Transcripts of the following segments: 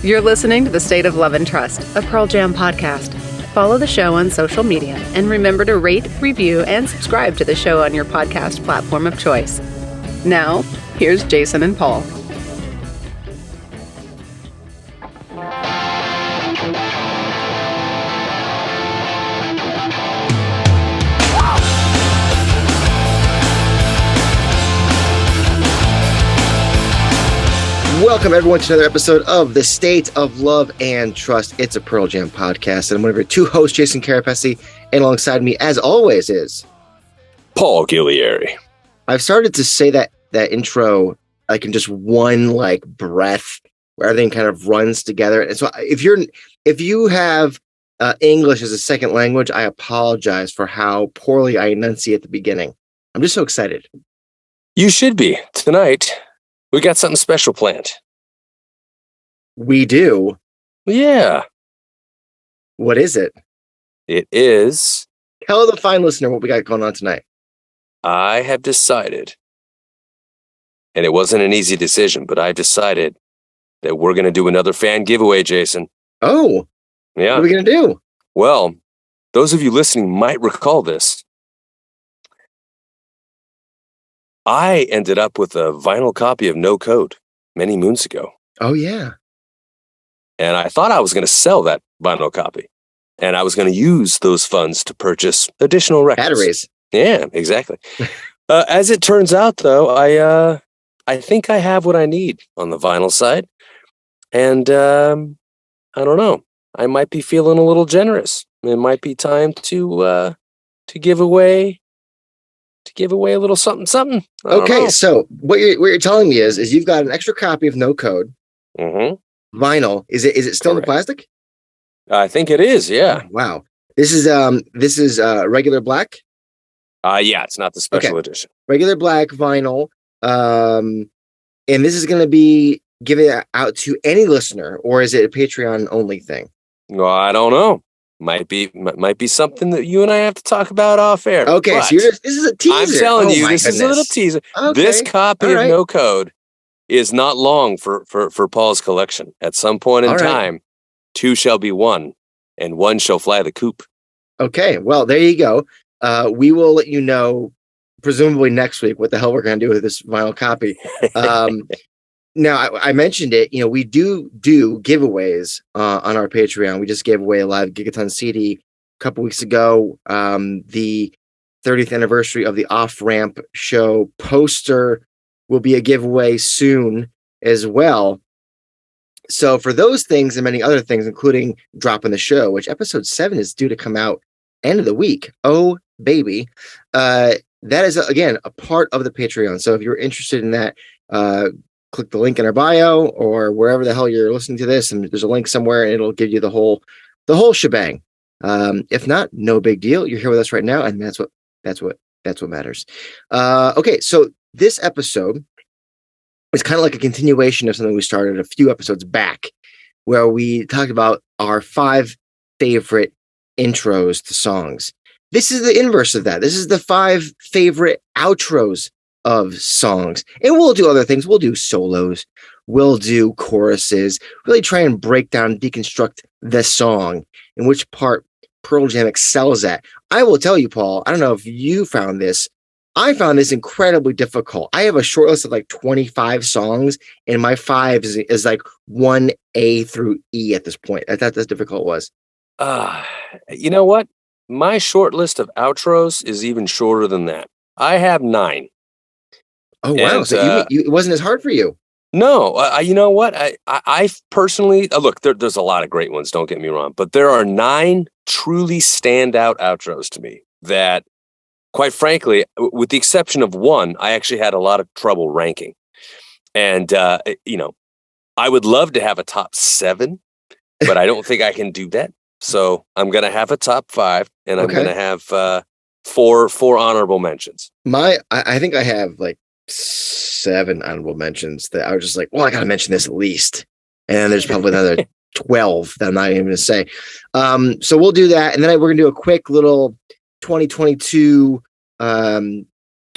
You're listening to the State of Love and Trust, a Pearl Jam podcast. Follow the show on social media and remember to rate, review, and subscribe to the show on your podcast platform of choice. Now, here's Jason and Paul. Welcome, everyone, to another episode of the State of Love and Trust. It's a Pearl Jam podcast, and I'm one of your two hosts, Jason Kerepesi, and alongside me, as always, is Paul Ghiglieri. I've started to say that intro like in just one breath, where everything kind of runs together. And so, if you have English as a second language, I apologize for how poorly I enunciate at the beginning. I'm just so excited. You should be. Tonight, we got something special planned. We do? Yeah. What is it? It is... Tell the fine listener what we got going on tonight. I have decided, and it wasn't an easy decision, but I decided that we're going to do another fan giveaway, Jason. Oh. Yeah. What are we going to do? Well, those of you listening might recall this. I ended up with a vinyl copy of No Code many moons ago. Oh, yeah. And I thought I was going to sell that vinyl copy. And I was going to use those funds to purchase additional records. Batteries. Yeah, exactly. As it turns out, though, I think I have what I need on the vinyl side. And I don't know. I might be feeling a little generous. It might be time to give away a little something. Okay, so what you're telling me is you've got an extra copy of No Code. Mm-hmm. Vinyl. Is it still in the plastic? I think it is. Yeah. Oh, wow. This is regular black. Yeah, it's not the special edition. Regular black vinyl. And this is going to be given out to any listener, or is it a Patreon only thing? Well, I don't know. Might be something that you and I have to talk about off air. Okay, so this is a teaser. I'm telling you, this is a little teaser. Okay. This copy of No Code is not long for Paul's collection. At some point in time, two shall be one, and one shall fly the coop. Okay, well, there you go. We will let you know, presumably next week, what the hell we're going to do with this vinyl copy. Now, I mentioned it. You know, we do giveaways on our Patreon. We just gave away a live Gigaton CD a couple weeks ago. The 30th anniversary of the Off Ramp show poster will be a giveaway soon as well. So for those things and many other things, including Dropping the Show, which episode 7 is due to come out end of the week. Oh, baby. That is, again, a part of the Patreon. So if you're interested in that, click the link in our bio or wherever the hell you're listening to this, and there's a link somewhere and it'll give you the whole shebang. If not, no big deal. You're here with us right now, and that's what matters. Okay, so this episode is kind of like a continuation of something we started a few episodes back, where we talked about our 5 favorite intros to songs. This is the inverse of that. This is the 5 favorite outros of songs. And we'll do other things. We'll do solos. We'll do choruses. Really try and break down, deconstruct the song, and which part Pearl Jam excels at. I will tell you, Paul, I don't know if you found this. I found this incredibly difficult. I have a short list of 25 songs, and my 5 is 1A through E at this point. I thought that's difficult was. You know what? My short list of outros is even shorter than that. I have 9. Oh, wow. And, so it wasn't as hard for you. No, you know what? I personally, look, there's a lot of great ones, don't get me wrong, but there are 9 truly standout outros to me that, quite frankly, with the exception of one, I actually had a lot of trouble ranking. And, I would love to have a top 7, but I don't think I can do that. So I'm going to have a top 5, and I'm going to have 4 honorable mentions. I think I have 7 honorable mentions that I was just like, well, I got to mention this at least. And then there's probably another 12 that I'm not even going to say. So we'll do that. And then we're going to do a quick little 2022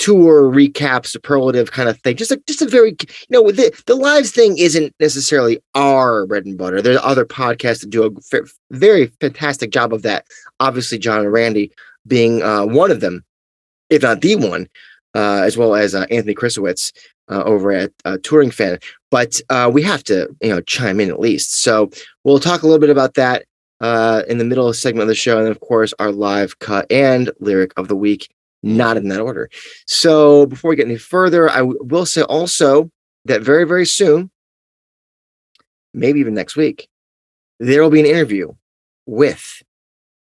tour recap, superlative kind of thing. Just a very, the lives thing isn't necessarily our bread and butter. There's other podcasts that do a very fantastic job of that. Obviously, John and Randy being one of them, if not the one, as well as Anthony Krisowitz over at Touring Fan. But we have to, chime in at least. So we'll talk a little bit about that in the middle of the segment of the show. And then, of course, our live cut and lyric of the week, not in that order. So before we get any further, I will say also that very, very soon, maybe even next week, there will be an interview with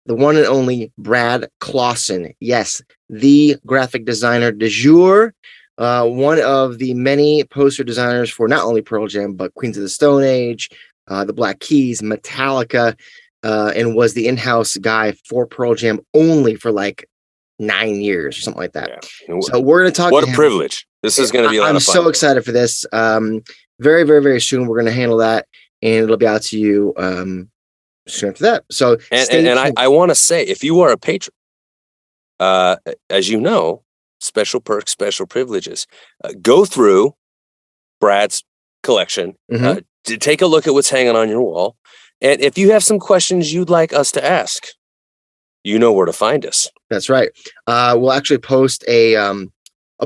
the one and only Brad Clausen. Yes, the graphic designer de jour, one of the many poster designers for not only Pearl Jam, but Queens of the Stone Age, the Black Keys, Metallica, and was the in-house guy for Pearl Jam only for like 9 years or something like that. Yeah. So we're going to talk. What a privilege. This is going to be a lot of fun. I'm so excited for this. Very, very, very soon we're going to handle that, and it'll be out to you soon after that. So I want to say, if you are a patron, as you know, special perks, special privileges. Go through Brad's collection, to take a look at what's hanging on your wall, and if you have some questions you'd like us to ask, you know where to find us. That's right. We'll actually post a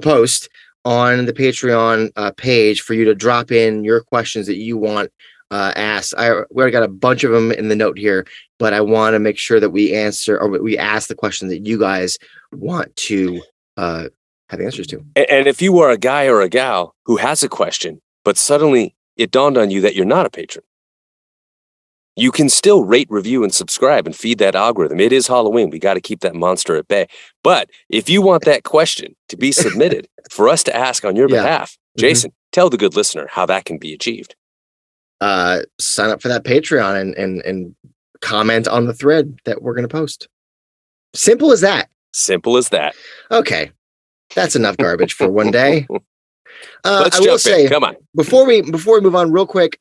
post on the Patreon page for you to drop in your questions that you want asked. We already got a bunch of them in the note here, but I want to make sure that we answer, or we ask the questions that you guys want to have answers to. And if you are a guy or a gal who has a question, but suddenly it dawned on you that you're not a patron, you can still rate, review, and subscribe and feed that algorithm. It is Halloween. We got to keep that monster at bay. But if you want that question to be submitted for us to ask on your behalf, Jason, tell the good listener how that can be achieved. Sign up for that Patreon and comment on the thread that we're going to post. Simple as that. Simple as that. Okay. That's enough garbage for one day. Let's I will say, come on. Before we move on real quick,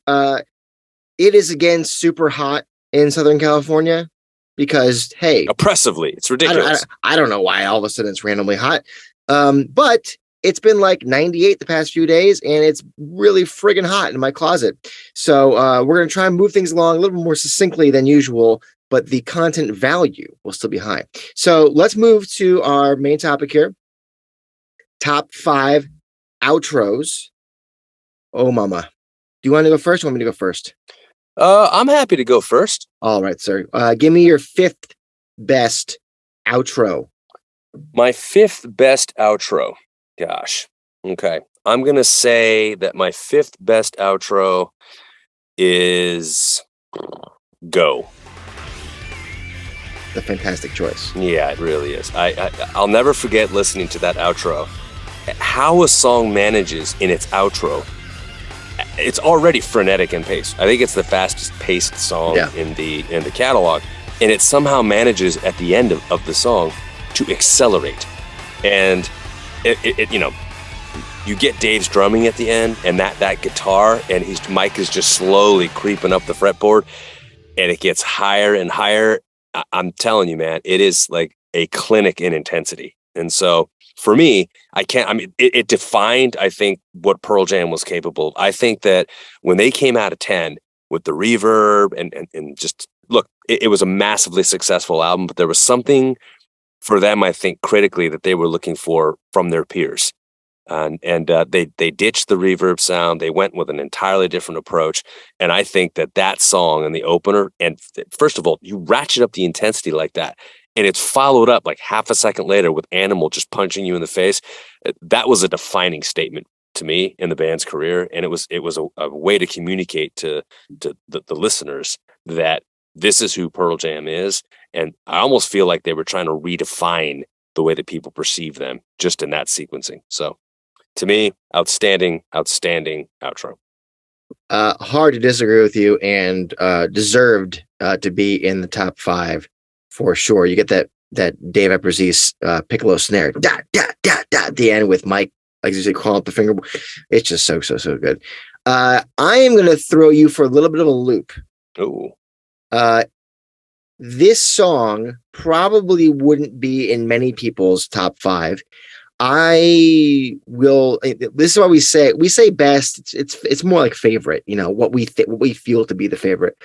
it is again super hot in Southern California because, hey, oppressively, it's ridiculous. I don't know why all of a sudden it's randomly hot. But it's been like 98 the past few days, and it's really friggin' hot in my closet. So we're going to try and move things along a little more succinctly than usual, but the content value will still be high. So let's move to our main topic here. Top 5 outros. Oh, mama. Do you want to go first or want me to go first? I'm happy to go first. All right, sir. Give me your 5th best outro. My 5th best outro. Gosh. Okay. I'm going to say that my 5th best outro is Go. The fantastic choice. Yeah, it really is. I'll never forget listening to that outro. How a song manages in its outro. It's already frenetic in pace. I think it's the fastest paced song in the catalog, and it somehow manages at the end of the song to accelerate. And it you get Dave's drumming at the end, and that guitar, and his mic is just slowly creeping up the fretboard, and it gets higher and higher. I'm telling you, man, it is like a clinic in intensity. And so for me, it defined, I think, what Pearl Jam was capable of. I think that when they came out of 10 with the reverb and just, look, it was a massively successful album, but there was something for them, I think, critically that they were looking for from their peers. And they ditched the reverb sound. They went with an entirely different approach. And I think that song and the opener, and first of all, you ratchet up the intensity like that, and it's followed up like half a second later with Animal just punching you in the face. That was a defining statement to me in the band's career. And it was a way to communicate to the listeners that this is who Pearl Jam is. And I almost feel like they were trying to redefine the way that people perceive them just in that sequencing. So to me, outstanding outro. Hard to disagree with you, and deserved to be in the top 5 for sure. You get that Dave Epperze's piccolo snare, da da da da, at the end with Mike, like you say, calling up the fingerboard. It's just so good. I am going to throw you for a little bit of a loop. Oh. This song probably wouldn't be in many people's top 5 I will. This is why we say best. It's more like favorite. What we feel to be the favorite,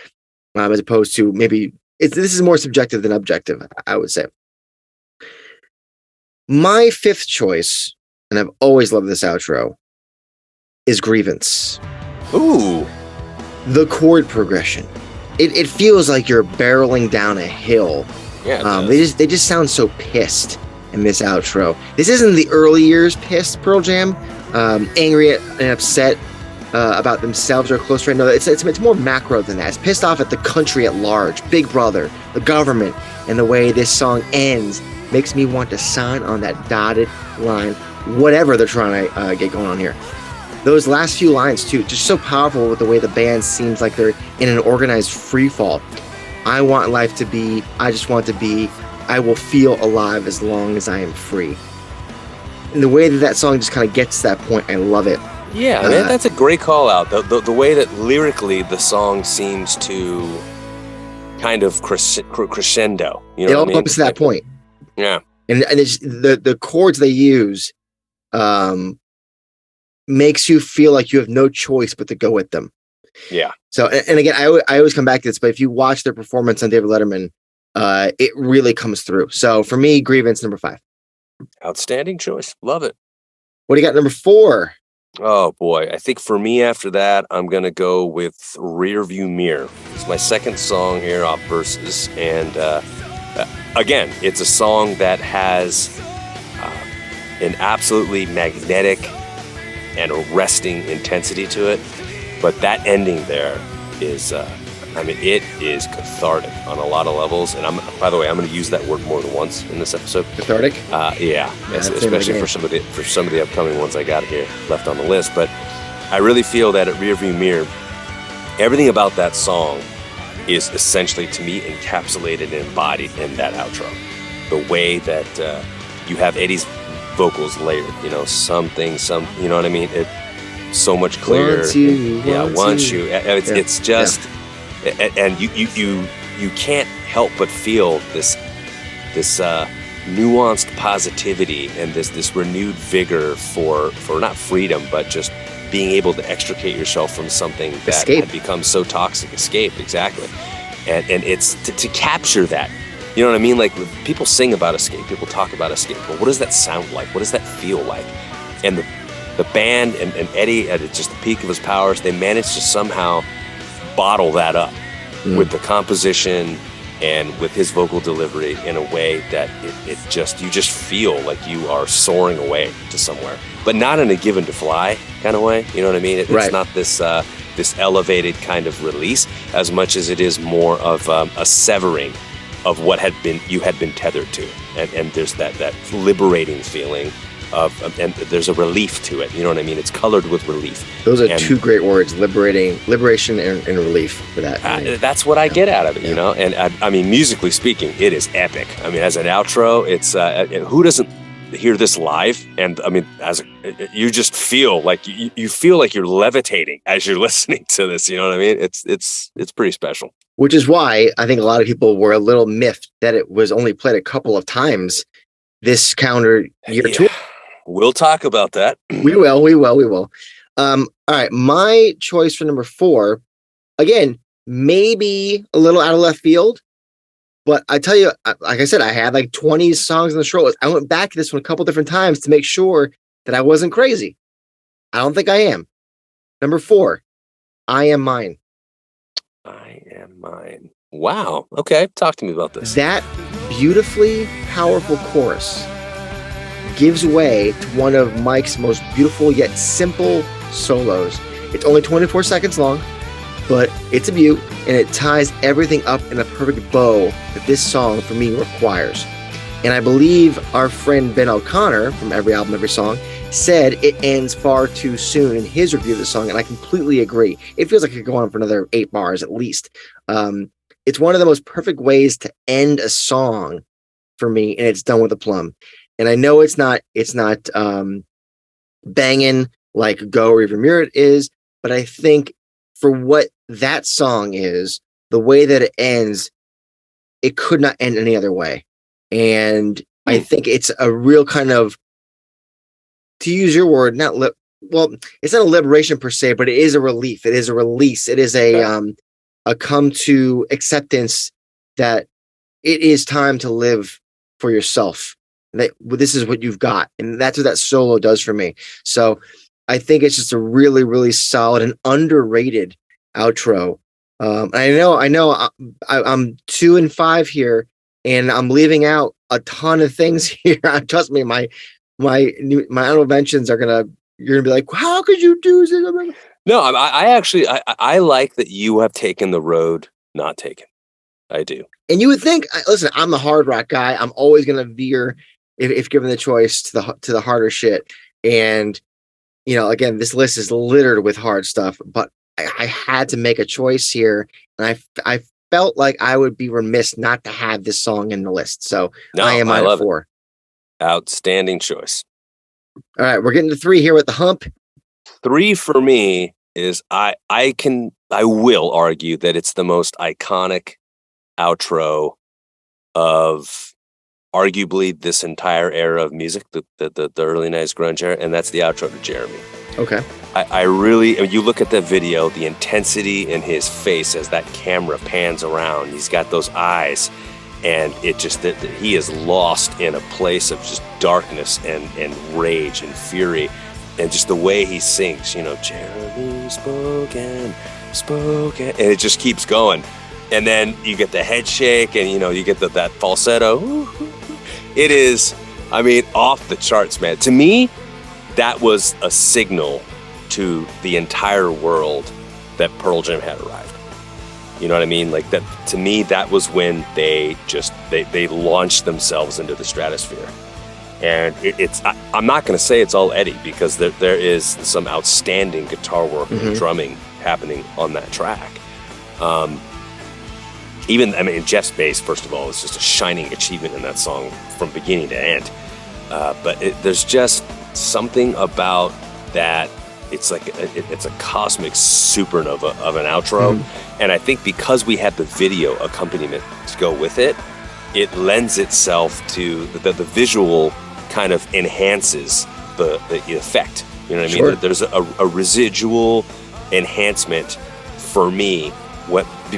as opposed to maybe this is more subjective than objective. I would say. My fifth choice, and I've always loved this outro, is Grievance. Ooh, the chord progression. It feels like you're barreling down a hill. Yeah. They just sound so pissed in this outro. This isn't the early years pissed Pearl Jam, angry and upset about themselves or close friend. No, it's more macro than that. It's pissed off at the country at large, Big Brother, the government, and the way this song ends makes me want to sign on that dotted line, whatever they're trying to get going on here. Those last few lines too, just so powerful with the way the band seems like they're in an organized free fall. I want life to be, I just want to be, I will feel alive as long as I am free. And the way that song just kind of gets to that point, I love it. Yeah, man, that's a great call out. The way that lyrically the song seems to kind of crescendo. It all comes to that point. Yeah. And it's, the chords they use makes you feel like you have no choice but to go with them. Yeah. So, and again, I always come back to this, but if you watch their performance on David Letterman, it really comes through. So for me, Grievance, number 5. Outstanding choice. Love it. What do you got, number 4? Oh boy, I think for me after that, I'm gonna go with Rearview Mirror. It's my second song here off Versus, and again, it's a song that has an absolutely magnetic and arresting intensity to it, but that ending there is, it is cathartic on a lot of levels. And by the way, I'm going to use that word more than once in this episode. Cathartic? Yeah, especially for some of the upcoming ones I got here left on the list. But I really feel that at Rearview Mirror, everything about that song is essentially, to me, encapsulated and embodied in that outro. The way that you have Eddie's vocals layered, you know what I mean? It's so much clearer. Once you. It's just, and you can't help but feel this nuanced positivity and this renewed vigor for not freedom, but just being able to extricate yourself from something that had become so toxic. Escape, exactly. And it's to capture that. You know what I mean? Like, people sing about escape, people talk about escape, but what does that sound like? What does that feel like? And the band and Eddie, at just the peak of his powers, they managed to somehow bottle that up with the composition and with his vocal delivery in a way that you just feel like you are soaring away to somewhere, but not in a given to fly kind of way. You know what I mean? It's not this elevated kind of release as much as it is more of a severing of what you had been tethered to, and there's that liberating feeling and there's a relief to it. You know what I mean? It's colored with relief. Those are two great words: liberation, and relief. For that, that's what I get out of it. You know, and I mean, musically speaking, it is epic. I mean, as an outro, it's who doesn't hear this live? And I mean, you just feel like you feel like you're levitating as you're listening to this. You know what I mean? It's pretty special. Which is why I think a lot of people were a little miffed that it was only played a couple of times this calendar year tour. We'll talk about that. We will. All right, my choice for number 4, again, maybe a little out of left field, but I tell you, like I said, I had like 20 songs on the short list. I went back to this one a couple different times to make sure that I wasn't crazy. I don't think I am. Number 4, I Am Mine. I Am Mine. Wow. Okay. Talk to me about this. That beautifully powerful chorus gives way to one of Mike's most beautiful yet simple solos. It's only 24 seconds long, but it's a beaut, and it ties everything up in a perfect bow that this song, for me, requires. And I believe our friend Ben O'Connor from Every Album, Every Song said it ends far too soon in his review of the song, and I completely agree. It feels like it could go on for another 8 bars at least. It's one of the most perfect ways to end a song for me, and it's done with a plum. And I know it's not banging like Go Rearview Mirror is, but I think for what that song is, the way that it ends, it could not end any other way. And I think it's a real kind of to use your word, well, it's not a liberation per se, but it is a relief. It is a release. It is a come to acceptance that it is time to live for yourself. That this is what you've got, and that's what that solo does for me. So I think it's just a really, really solid and underrated outro. I know I'm 2 and 5 here, and I'm leaving out a ton of things here. Trust me, my honorable mentions you're gonna be like, how could you do this? No, I actually like that you have taken the road not taken. I do. And you would think, listen, I'm the hard rock guy. I'm always gonna veer, if given the choice, to the harder shit. And again, this list is littered with hard stuff, but I had to make a choice here, and I felt like I would be remiss not to have this song in the list. So I love 4. Outstanding choice. All right, we're getting to 3 here with the hump. 3 for me is I will argue that it's the most iconic outro of arguably this entire era of music, the early 90s grunge era, and that's the outro to Jeremy. Okay. I really, you look at the video, the intensity in his face as that camera pans around, he's got those eyes, and it just, that he is lost in a place of just darkness and rage and fury, and just the way he sings, Jeremy spoken, and it just keeps going. And then you get the head shake, and you get that falsetto. It is, off the charts, man. To me, that was a signal to the entire world that Pearl Jam had arrived. You know what I mean? Like that, to me, that was when they launched themselves into the stratosphere. And I'm not going to say it's all Eddie, because there is some outstanding guitar work and drumming happening on that track. Jeff's bass, first of all, is just a shining achievement in that song from beginning to end. But there's just something about that. It's like it's a cosmic supernova of an outro. And I think because we had the video accompaniment to go with it, it lends itself to the visual kind of enhances the effect. You know what I mean? There's a residual enhancement for me.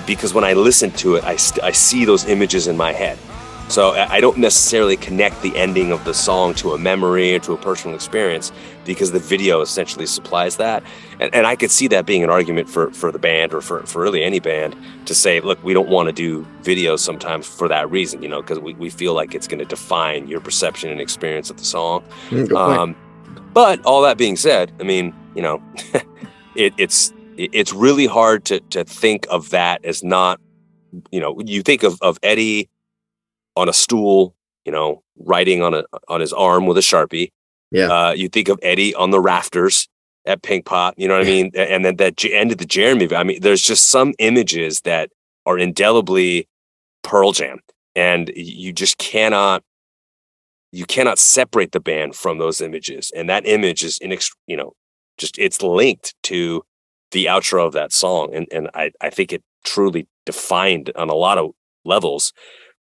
Because when I listen to it, I see those images in my head. So I don't necessarily connect the ending of the song to a memory or to a personal experience, because the video essentially supplies that. And I could see that being an argument for the band, or for really any band, to say, look, we don't want to do videos sometimes for that reason, because we feel like it's going to define your perception and experience of the song. But all that being said, it's really hard to think of that as not, you think of Eddie on a stool, writing on his arm with a Sharpie. Yeah. You think of Eddie on the rafters at Pink Pop, you know what I mean? And then that end of the Jeremy, there's just some images that are indelibly Pearl Jam, and you just cannot separate the band from those images. And that image is it's linked to the outro of that song. And I think it truly defined on a lot of levels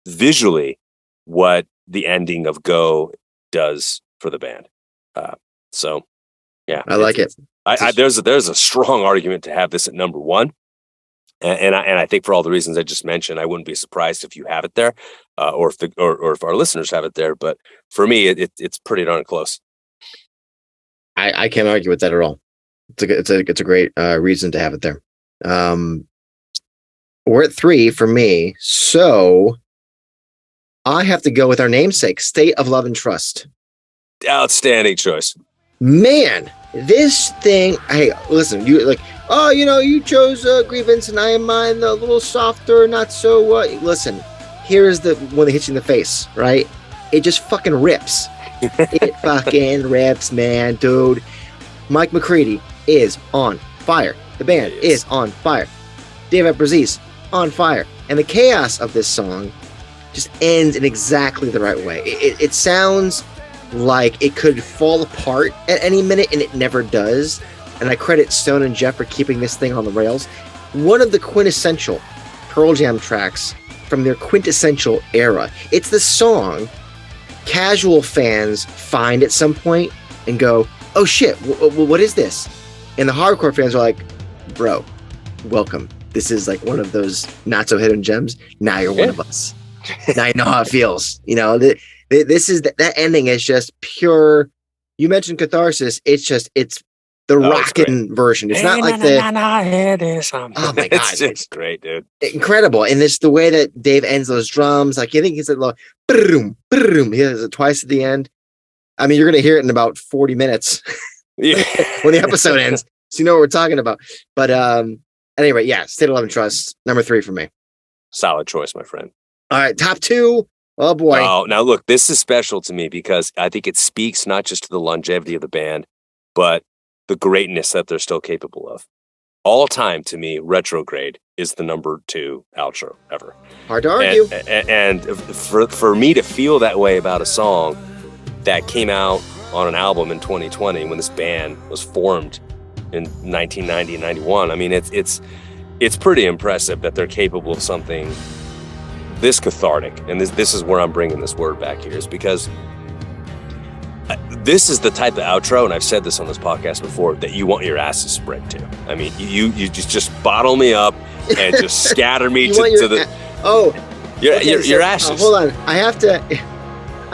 visually what the ending of Go does for the band. So yeah, I like it. There's a strong argument to have this at number 1. And I think for all the reasons I just mentioned, I wouldn't be surprised if you have it there, or if our listeners have it there. But for me, it's pretty darn close. I can't argue with that at all. It's a great reason to have it there. We're at 3 for me, so I have to go with our namesake, State of Love and Trust. Outstanding choice. Man, this thing. Hey, listen, you you chose Grievance, and I am mine a little softer, not so. Listen, here's the one that hits you in the face, right? It just fucking rips. It fucking rips, man, dude. Mike McCready is on fire. The band is on fire. David Brazis on fire. And the chaos of this song just ends in exactly the right way. It sounds like it could fall apart at any minute, and it never does. And I credit Stone and Jeff for keeping this thing on the rails. One of the quintessential Pearl Jam tracks from their quintessential era. It's the song casual fans find at some point and go, oh shit, what is this? And the hardcore fans are like, bro, welcome. This is like one of those not so hidden gems. Now you're one of us. Now you know how it feels. You know, this is that ending is just pure. You mentioned catharsis. It's the rockin' version. It's not like the. Oh my god, it's great, dude. Incredible. And this the way that Dave ends those drums. Like, you think he's like, boom, boom. He does it twice at the end. I mean, you're gonna hear it in about 40 minutes Yeah. when the episode ends, so you know what we're talking about. But anyway, yeah, State of Love and Trust, number 3 for me. Solid choice, my friend. All right, top 2. Oh boy. Oh, now look, this is special to me because I think it speaks not just to the longevity of the band, but the greatness that they're still capable of. All time, to me, Retrograde is the number 2 outro ever. Hard to argue. And for me to feel that way about a song that came out on an album in 2020 when this band was formed in 1990 and 91, I mean, it's pretty impressive that they're capable of something this cathartic. And this is where I'm bringing this word back here, is because this is the type of outro, and I've said this on this podcast before, that you want your asses spread to. I mean, you just bottle me up and just scatter me to the. Your ashes. Hold on, I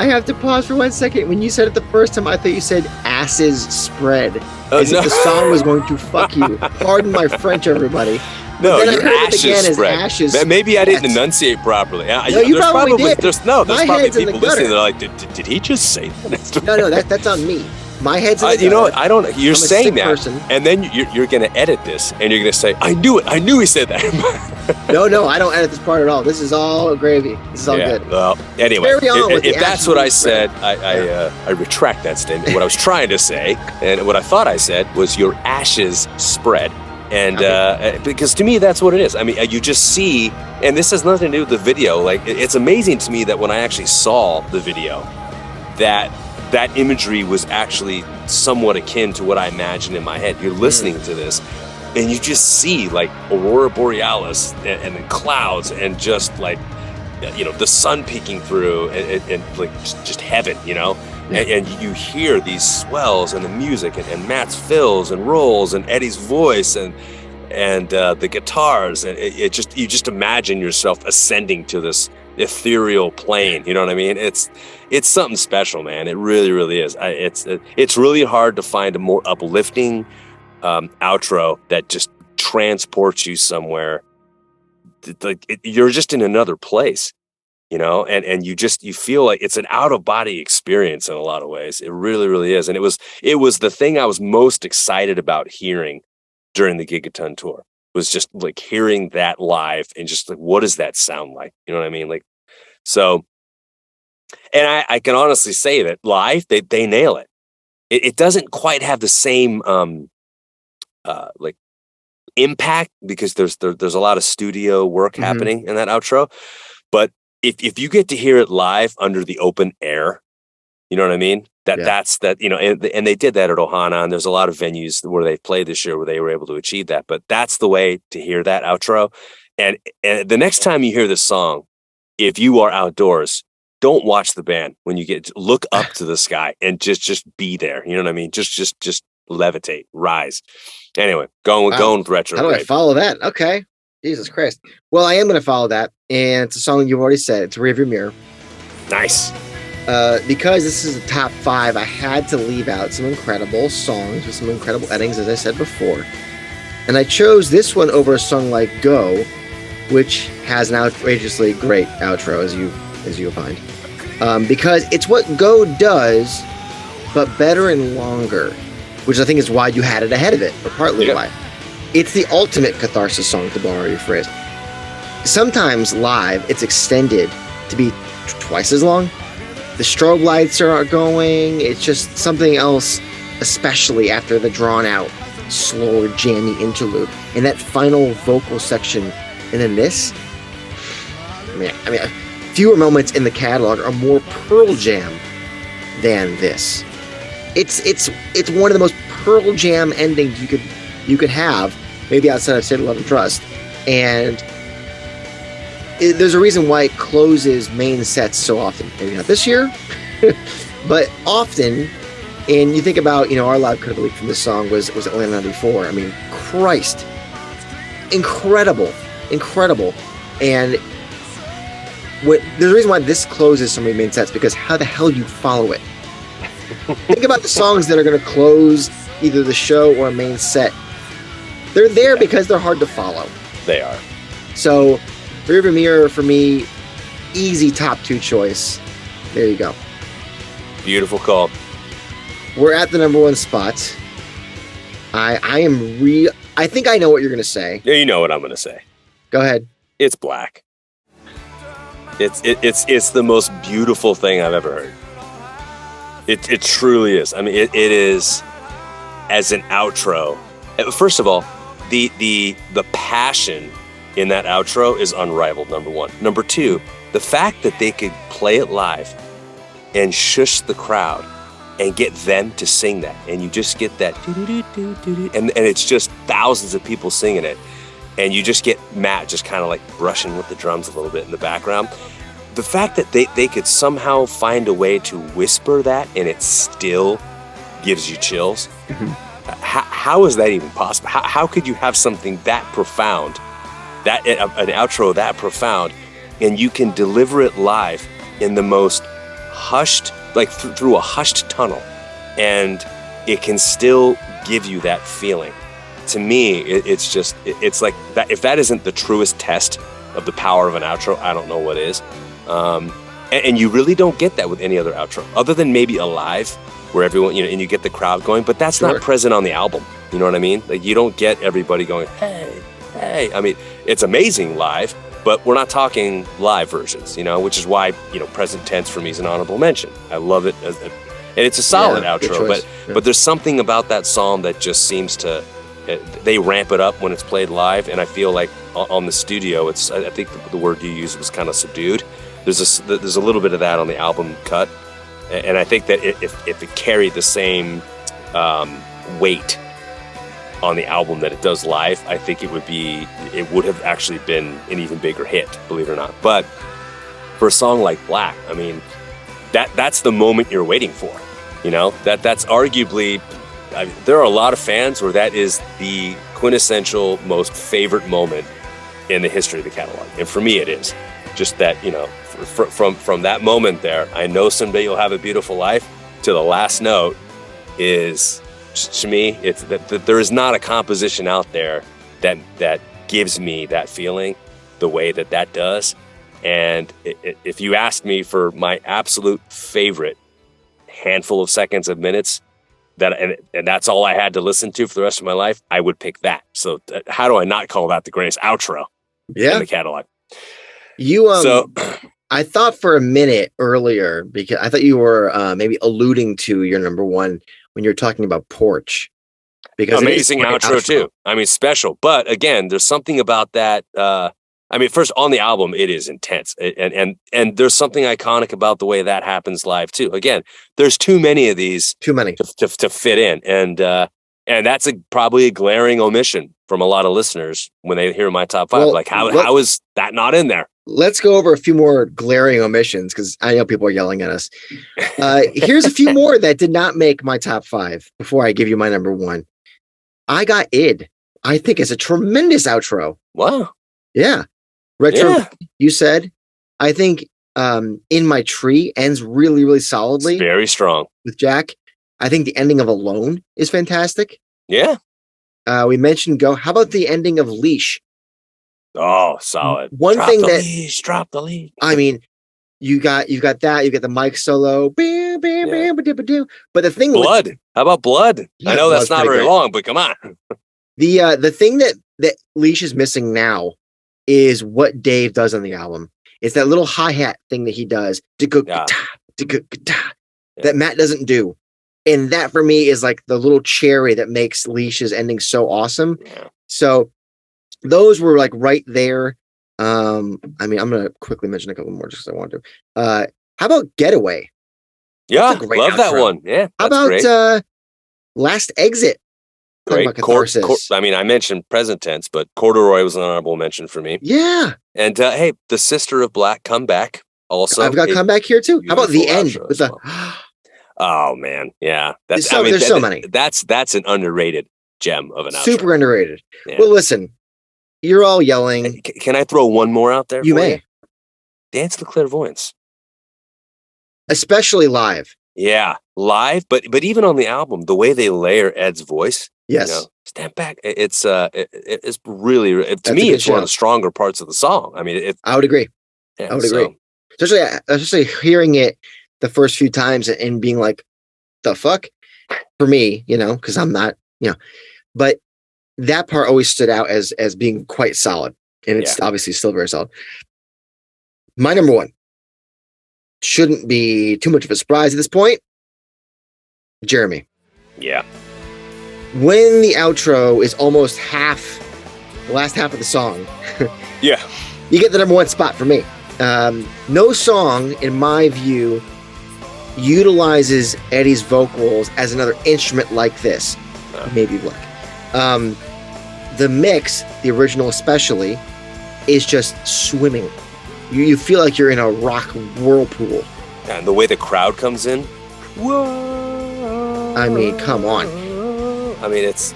have to pause for 1 second. When you said it the first time, I thought you said asses spread, as if the song was going to fuck you. Pardon my French, everybody. No, your ashes spread. Maybe I didn't enunciate properly. No, you probably did. There's probably people listening that are like, did he just say that? No, that's on me. My head's in the gutter. You know what? I don't. You're saying that, person. And then you're going to edit this, and you're going to say, "I knew it. I knew he said that." No, I don't edit this part at all. This is all gravy. This is all good. Well, anyway, if that's what I said, I retract that statement. What I was trying to say, and what I thought I said, was your ashes spread. And because to me, that's what it is. I mean, you just see, and this has nothing to do with the video. Like, it's amazing to me that when I actually saw the video, that imagery was actually somewhat akin to what I imagined in my head. You're listening to this, and you just see like Aurora Borealis and the clouds, and just like, you know, the sun peeking through, and like just heaven, you know. And you hear these swells and the music and Matt's fills and rolls and Eddie's voice and the guitars, and you just imagine yourself ascending to this ethereal plane. You know what I mean? It's something special, man. It really, really is. It's really hard to find a more uplifting outro that just transports you somewhere. Like you're just in another place. You know, and you feel like it's an out of body experience in a lot of ways. It really, really is. And it was the thing I was most excited about hearing during the Gigaton tour, was just like hearing that live and just like, what does that sound like? You know what I mean? Like, so, and I can honestly say that live, they nail it. It doesn't quite have the same, like impact, because there's a lot of studio work happening in that outro, but if you get to hear it live under the open air, you know what I mean? That's you know, and they did that at Ohana, and there's a lot of venues where they've played this year where they were able to achieve that. But that's the way to hear that outro. And the next time you hear this song, if you are outdoors, don't watch the band. When you look up to the sky and just be there. You know what I mean? Just levitate, rise. Anyway, going with Retrograde. How do I follow that? Okay. Jesus Christ. Well, I am going to follow that. And it's a song you've already said. It's Rearview Mirror. Nice. Because this is a top 5, I had to leave out some incredible songs with some incredible endings, as I said before. And I chose this one over a song like Go, which has an outrageously great outro, as you find. Because it's what Go does, but better and longer, which I think is why you had it ahead of it, or partly why. It's the ultimate catharsis song, to borrow your phrase. Sometimes live, it's extended to be twice as long. The strobe lights are going. It's just something else, especially after the drawn-out, slower, jammy interlude. And that final vocal section, and then this. I mean, fewer moments in the catalog are more Pearl Jam than this. It's one of the most Pearl Jam endings you could have, maybe outside of State of Love and Trust. And there's a reason why it closes main sets so often. Maybe not this year, but often And you think about, our live cut of the week from this song was Atlanta 94. I mean, Christ. Incredible. And there's a reason why this closes so many main sets, because how the hell you follow it? Think about the songs that are going to close either the show or a main set. They're there because they're hard to follow. They are. So, Rearview Mirror, for me, easy top 2 choice. There you go. Beautiful call. We're at the number 1 spot. I think I know what you're going to say. Yeah, you know what I'm going to say. Go ahead. It's Black. It's the most beautiful thing I've ever heard. It truly is. I mean, it is, as an outro. First of all, the passion in that outro is unrivaled, number 1. Number 2, the fact that they could play it live and shush the crowd and get them to sing that, and you just get that and it's just thousands of people singing it, and you just get Matt just kind of like brushing with the drums a little bit in the background. The fact that they could somehow find a way to whisper that and it still gives you chills. How is that even possible? How could you have something that profound, that an outro that profound, and you can deliver it live in the most hushed, like through a hushed tunnel, and it can still give you that feeling? To me, it's like that. If that isn't the truest test of the power of an outro, I don't know what is. And you really don't get that with any other outro, other than maybe a live, where everyone, and you get the crowd going, but that's not present on the album. You know what I mean? Like, you don't get everybody going, hey. I mean, it's amazing live, but we're not talking live versions, which is why, Present Tense for me is an honorable mention. I love it. And it's a solid outro, but there's something about that song that just seems to, they ramp it up when it's played live. And I feel like on the studio, I think the word you used was kind of subdued. There's a little bit of that on the album cut. And I think that if it carried the same weight on the album that it does live, I think it would have actually been an even bigger hit, believe it or not. But for a song like Black, I mean, that's the moment you're waiting for. That's arguably, there are a lot of fans where that is the quintessential most favorite moment in the history of the catalog. And for me, it is just that, from that moment there, I Know Someday You'll Have a Beautiful Life, to the last note is, to me, it's that there is not a composition out there that gives me that feeling the way that does. And if you asked me for my absolute favorite handful of seconds of minutes, and that's all I had to listen to for the rest of my life, I would pick that. So how do I not call that the greatest outro in the catalog? I thought for a minute earlier, because I thought you were maybe alluding to your number 1 when you're talking about Porch. Because amazing outro too. I mean, special. But again, there's something about that. First, on the album, it is intense, and there's something iconic about the way that happens live too. Again, there's too many of these, to fit in, and that's probably a glaring omission from a lot of listeners when they hear my top 5. Well, like, how is that not in there? Let's go over a few more glaring omissions, because I know people are yelling at us. Here's a few more that did not make my top 5 before I give you my number 1. I Got Id. I think it's a tremendous outro. Wow. Yeah. Retro, you said. I think In My Tree ends really, really solidly. It's very strong. With Jack. I think the ending of Alone is fantastic. Yeah. We mentioned Go. How about the ending of Leash? Oh, solid. Drop the leash. I mean, you got that. You got the mic solo. But the thing, Blood. How about Blood? I know that's not very long, but come on. The thing that Leash is missing now is what Dave does on the album. It's that little hi-hat thing that he does. That Matt doesn't do. And that for me is like the little cherry that makes Leash's ending so awesome. Yeah. So those were like right there. I'm going to quickly mention a couple more just because I want to. How about Getaway? Yeah, love outro. That one. Yeah. How about Last Exit? Great. I mentioned Present Tense, but Corduroy was an honorable mention for me. Yeah. And hey, the Sister of Black, Come Back. Also, I've got Come Back here too. How about The End? With Oh man, yeah. There's so many. That's an underrated gem of an outro. Super underrated. Yeah. Well, listen, you're all yelling. Can I throw one more out there? You may. Dance the Clairvoyance. Especially live. Yeah, live, but even on the album, the way they layer Ed's voice. Yes. Stand back. It's really to me it's one of the stronger parts of the song. I mean, I would agree. Yeah, I would agree. Especially hearing it the first few times and being like, the fuck? For me, because I'm not, but that part always stood out as being quite solid. And it's obviously still very solid. My number one shouldn't be too much of a surprise at this point. Jeremy. Yeah. When the outro is almost the last half of the song, yeah, you get the number one spot for me. No song, in my view, utilizes Eddie's vocals as another instrument like this. Maybe Black. The mix, the original especially, is just swimming. You feel like you're in a rock whirlpool. And the way the crowd comes in. Whoa. I mean, come on. I mean, it's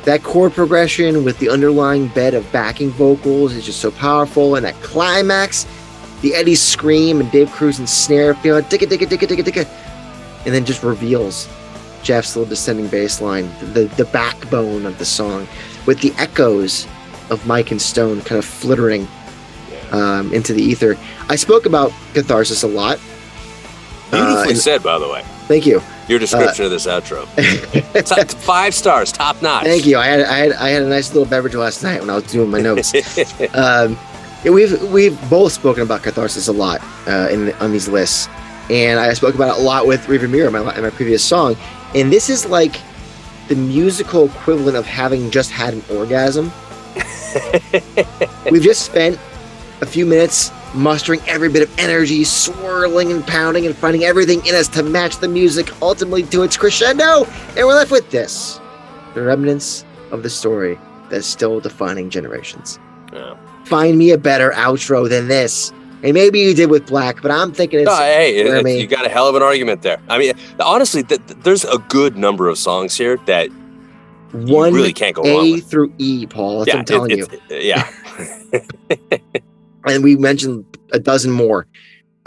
that chord progression with the underlying bed of backing vocals is just so powerful, and that climax, the Eddie scream and Dave Cruisen's snare, dicka dicka dicka dicka dicka, and then just reveals Jeff's little descending bass line, the backbone of the song, with the echoes of Mike and Stone kind of flittering into the ether. I spoke about Catharsis a lot. Beautifully said, by the way. Thank you. Your description of this outro. 5 stars, top notch. Thank you. I had a nice little beverage last night when I was doing my notes. We've both spoken about Catharsis a lot on these lists, and I spoke about it a lot with Riva Mira in my previous song. And this is like the musical equivalent of having just had an orgasm. We've just spent a few minutes mustering every bit of energy, swirling and pounding and finding everything in us to match the music ultimately to its crescendo. And we're left with this, the remnants of the story that's still defining generations. Yeah. Find me a better outro than this. And maybe you did with Black, but I'm thinking it's... you got a hell of an argument there. I mean, honestly, there's a good number of songs here that you really can't go wrong with. A through E, Paul. That's what I'm telling you. Yeah. And we mentioned a dozen more.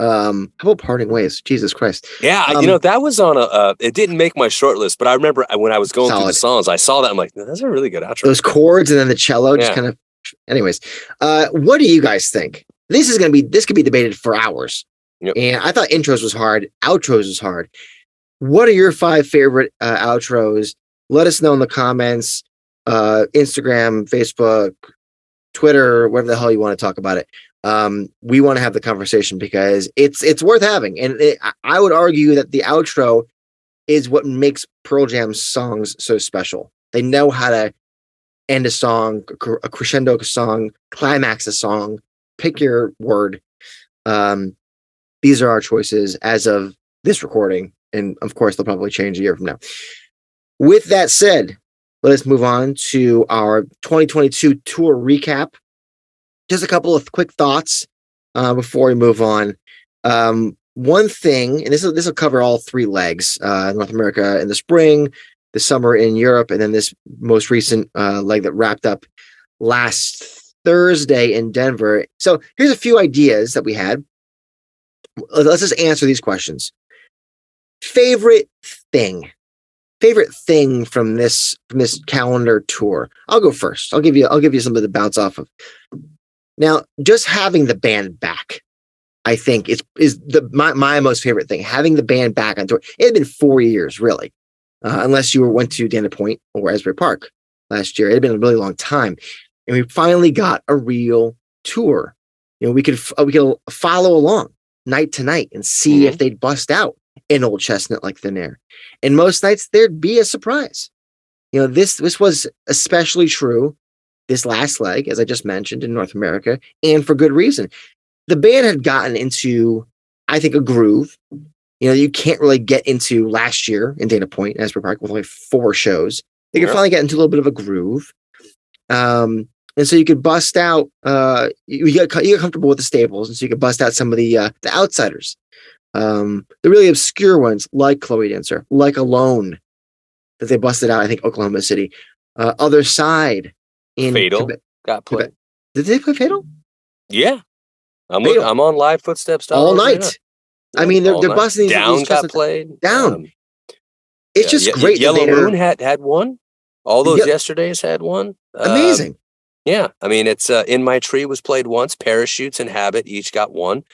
How about Parting Ways? Jesus Christ. Yeah, that was on it didn't make my short list, but I remember when I was going through the songs, I saw that. I'm like, that's a really good outro. Those chords and then the cello just kind of... Anyways, what do you guys think? This could be debated for hours. Yep. And I thought intros was hard. Outros was hard. What are your 5 favorite outros? Let us know in the comments. Instagram, Facebook, Twitter, whatever the hell you want to talk about it. We want to have the conversation because it's worth having. And I would argue that the outro is what makes Pearl Jam's songs so special. They know how to end a song, a crescendo song, climax a song, pick your word. These are our choices as of this recording. And of course, they'll probably change a year from now. With that said, let us move on to our 2022 tour recap. Just a couple of quick thoughts before we move on. One thing, and this will cover all 3 legs, North America in the spring, the summer in Europe, and then this most recent leg that wrapped up last Thursday in Denver. So here's a few ideas that we had. Let's just answer these questions. Favorite thing from this calendar tour. I'll go first. I'll give you something to bounce off of. Now, just having the band back, I think is my most favorite thing. Having the band back on tour. It had been 4 years, really, unless you went to Dana Point or Asbury Park last year. It had been a really long time, and we finally got a real tour. We could follow along night to night and see if they'd bust out an Old Chestnut like Thin Air. And most nights there'd be a surprise. This was especially true this last leg, as I just mentioned, in North America, and for good reason. The band had gotten into, I think, a groove. You can't really get into last year in Dana Point, Asbury Park, with only 4 shows. They could finally get into a little bit of a groove. And so you could bust out, you get comfortable with the staples, and so you could bust out some of the outsiders. The really obscure ones like Chloe Dancer, like Alone, that they busted out, I think, Oklahoma City. Other Side in Fatal Quebec. got played. Did they play Fatal? Yeah. I'm Fatal. I'm on livefootsteps all night. right. I mean, they're busting these. Down these got played. Down. It's just great. Yellow Moon had one. All those yesterdays had one. Amazing. Yeah, I mean, it's In My Tree was played once. Parachutes and Habit each got one.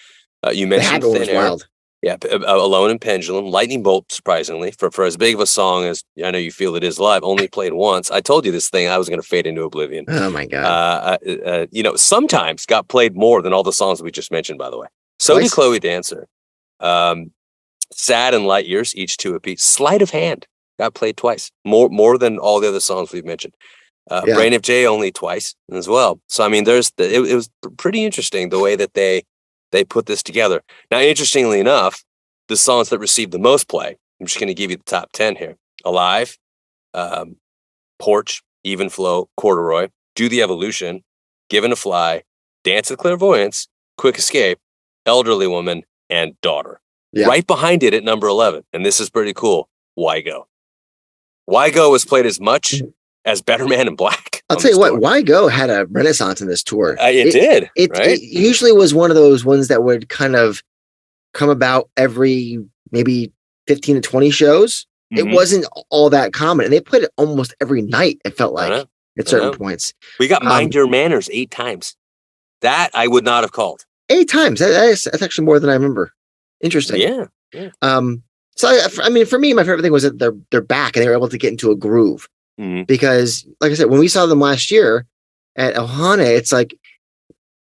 You mentioned the Habit Thin was Air. wild. Yeah, Alone and Pendulum. Lightning Bolt, surprisingly, for as big of a song as I know you feel it is live, only played once. I told you this thing, I was going to fade into oblivion. Oh, my God. Sometimes got played more than all the songs we just mentioned, by the way. So did Chloe Dancer. Sad and Light Years, each two apiece. Sleight of Hand got played twice. More than all the other songs we've mentioned. Brain of J only twice as well. So, I mean, it was pretty interesting the way that they put this together. Now, interestingly enough, the songs that received the most play, I'm just going to give you the top 10 here. Alive, Porch, Even Flow, Corduroy, Do the Evolution, Given to Fly, Dance of Clairvoyance, Quick Escape, Elderly Woman, and Daughter. Yeah. Right behind it at number 11, and this is pretty cool, Why Go? Why Go was played as much as Better Man in Black. I'll tell you what, Why Go had a renaissance in this tour. It did. It usually was one of those ones that would kind of come about every maybe 15 to 20 shows. Mm-hmm. It wasn't all that common, and they played it almost every night, it felt like, at certain points. We got Mind Your Manners 8 times. That I would not have called. 8 times. That's actually more than I remember. Interesting. Yeah. So, I mean, for me, my favorite thing was that they're back and they were able to get into a groove. Mm-hmm. Because, like I said, when we saw them last year at Ohana, it's like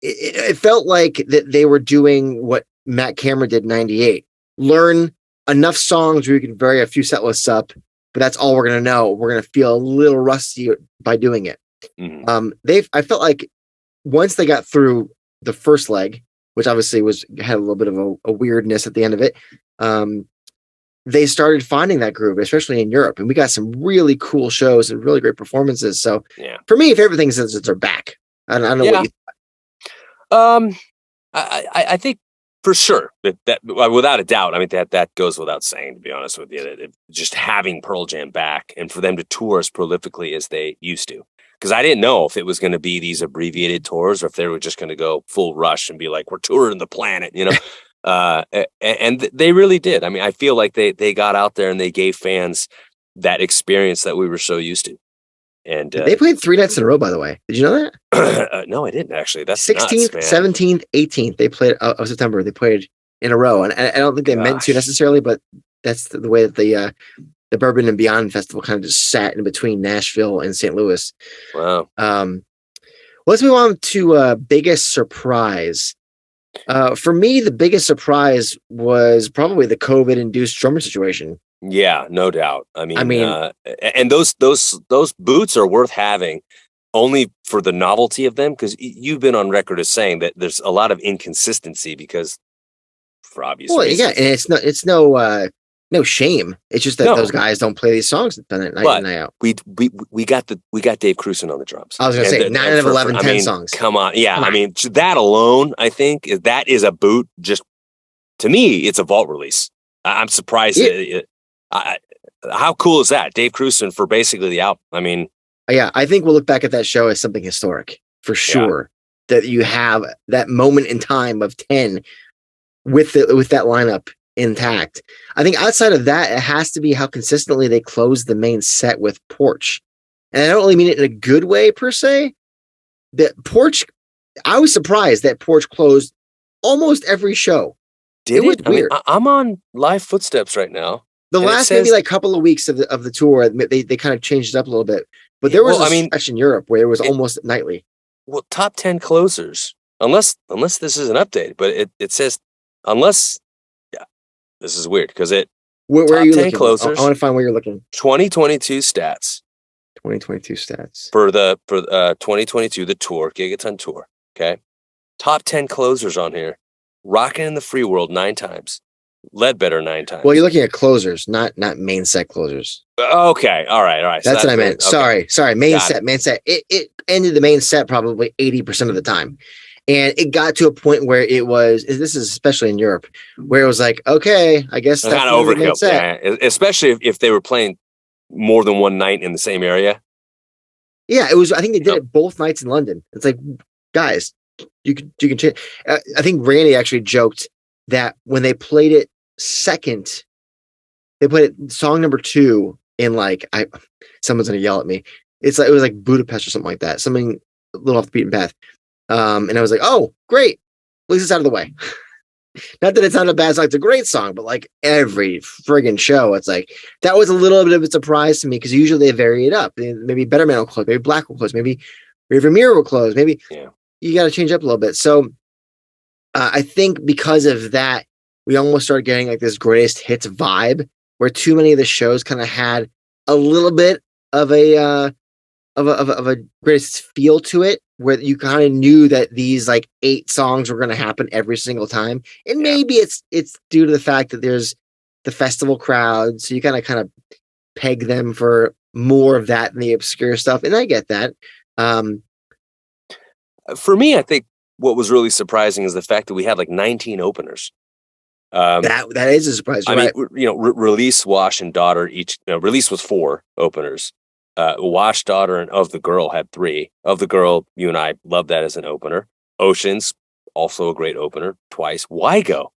it felt like that they were doing what Matt Cameron did in '98. Learn enough songs where you can vary a few set lists up, but that's all we're going to know. We're going to feel a little rusty by doing it. Mm-hmm. I felt like once they got through the first leg, which obviously had a little bit of a weirdness at the end of it, they started finding that groove, especially in Europe. And we got some really cool shows and really great performances. So for me, favorite thing is that they're back. I don't know what you thought. I think for sure that without a doubt, I mean, that goes without saying, to be honest with you, just having Pearl Jam back and for them to tour as prolifically as they used to. Because I didn't know if it was going to be these abbreviated tours or if they were just going to go full rush and be like, we're touring the planet, you know? And they really did. I mean, I feel like they got out there and they gave fans that experience that we were so used to. And they played 3 nights in a row, by the way. Did you know that? No, I didn't actually. That's 16th, nuts, 17th, 18th. They played of September. They played in a row, and I don't think they meant to necessarily, but that's the way that the Bourbon and Beyond Festival kind of just sat in between Nashville and St. Louis. Wow. Let's move on to biggest surprise. For me, the biggest surprise was probably the COVID-induced drummer situation. Yeah, no doubt. I mean, and those boots are worth having only for the novelty of them, because you've been on record as saying that there's a lot of inconsistency because for obvious reasons. Yeah, and it's no shame. It's just that those guys don't play these songs night in, night out. We got Dave Cruson on the drums. I was going to say 9 out of 11, 10 songs. Come on. Yeah. I mean, that alone, I think that is a boot. Just to me, it's a vault release. I'm surprised. How cool is that? Dave Cruson for basically the album. I mean, yeah, I think we'll look back at that show as something historic for sure. Yeah. That you have that moment in time of 10 with that lineup intact. I think outside of that, it has to be how consistently they close the main set with Porch. And I don't really mean it in a good way per se. That Porch, I was surprised that Porch closed almost every show. It was weird. I'm on Live Footsteps right now. The last maybe like couple of weeks of the tour, they kind of changed it up a little bit. But there was a stretch in Europe where it was almost nightly. Well, top 10 closers, unless this is an update, but it says unless. This is weird because where are you looking? Closers, I want to find where you're looking. 2022 stats. 2022 stats for 2022 the tour, Gigaton tour. Okay, top 10 closers on here. Rockin' in the Free World 9 times. Ledbetter 9 times. Well, you're looking at closers, not main set closers. Okay, all right. So that's what I meant. Okay. Sorry. Main set. It ended the main set probably 80% of the time. And it got to a point where this is especially in Europe, where it was like, okay, I guess that's kind of overkill. Yeah, especially if they were playing more than one night in the same area. Yeah, it was. I think they did it both nights in London. It's like, guys, you can change. I think Randy actually joked that when they played it second, they played it song number 2 in like someone's gonna yell at me. It was like Budapest or something like that, something a little off the beaten path. And I was like, oh, great, at least it's out of the way. Not that it's not a bad song; it's a great song, but like every friggin' show, it's like that was a little bit of a surprise to me because usually they vary it up. Maybe Better Man will close, maybe Black will close, maybe River Mirror will close, maybe you got to change up a little bit. So I think because of that, we almost started getting like this greatest hits vibe, where too many of the shows kind of had a little bit of a greatest feel to it, where you kind of knew that these like 8 songs were going to happen every single time. And maybe it's due to the fact that there's the festival crowd, so you kind of peg them for more of that than the obscure stuff. And I get that. For me, I think what was really surprising is the fact that we had like 19 openers. That is a surprise. I mean, Release, Wash, and Daughter each. Release was 4 openers. Wash, Daughter, and Of the Girl had 3. Of the Girl, you and I love that as an opener. Oceans, also a great opener, twice. Wygo,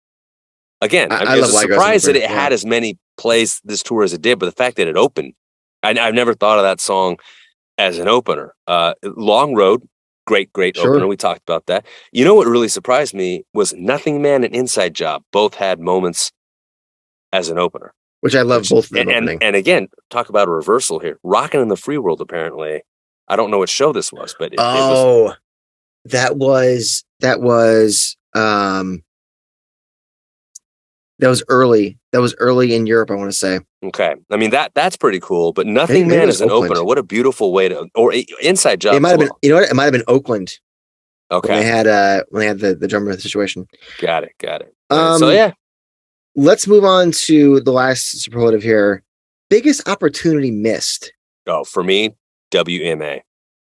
again, I was surprised that it had as many plays this tour as it did, but the fact that it opened, I've never thought of that song as an opener. Long Road, great opener. We talked about that. You know what really surprised me was Nothing Man and Inside Job both had moments as an opener. Which I love both of them. And again, talk about a reversal here. Rockin' in the Free World, apparently. I don't know what show this was, but it was. That was early. That was early in Europe, I want to say. Okay. I mean, that's pretty cool, but Nothing Man is an opener. What a beautiful way to, or Inside Job. It might have been, you know what? It might have been Oakland. Okay. When they had the drummer situation. Got it. So yeah. Let's move on to the last superlative here. Biggest opportunity missed. Oh, for me, WMA,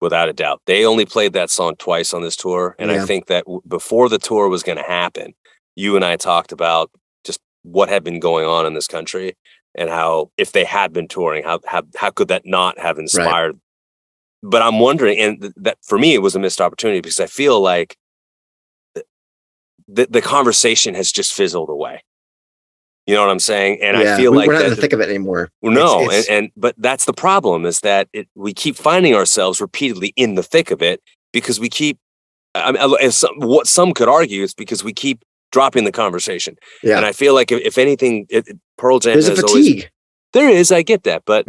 without a doubt. They only played that song twice on this tour. And I think that before the tour was going to happen, you and I talked about just what had been going on in this country and how, if they had been touring, how could that not have inspired? Right. But I'm wondering, and that for me, it was a missed opportunity because I feel like the conversation has just fizzled away. You know what I'm saying? And I feel like we're not in the thick of it anymore. No, but that's the problem, is that we keep finding ourselves repeatedly in the thick of it because we keep. What some could argue is because we keep dropping the conversation. Yeah. And I feel like if anything, Pearl Jam there's a fatigue. There is, I get that, but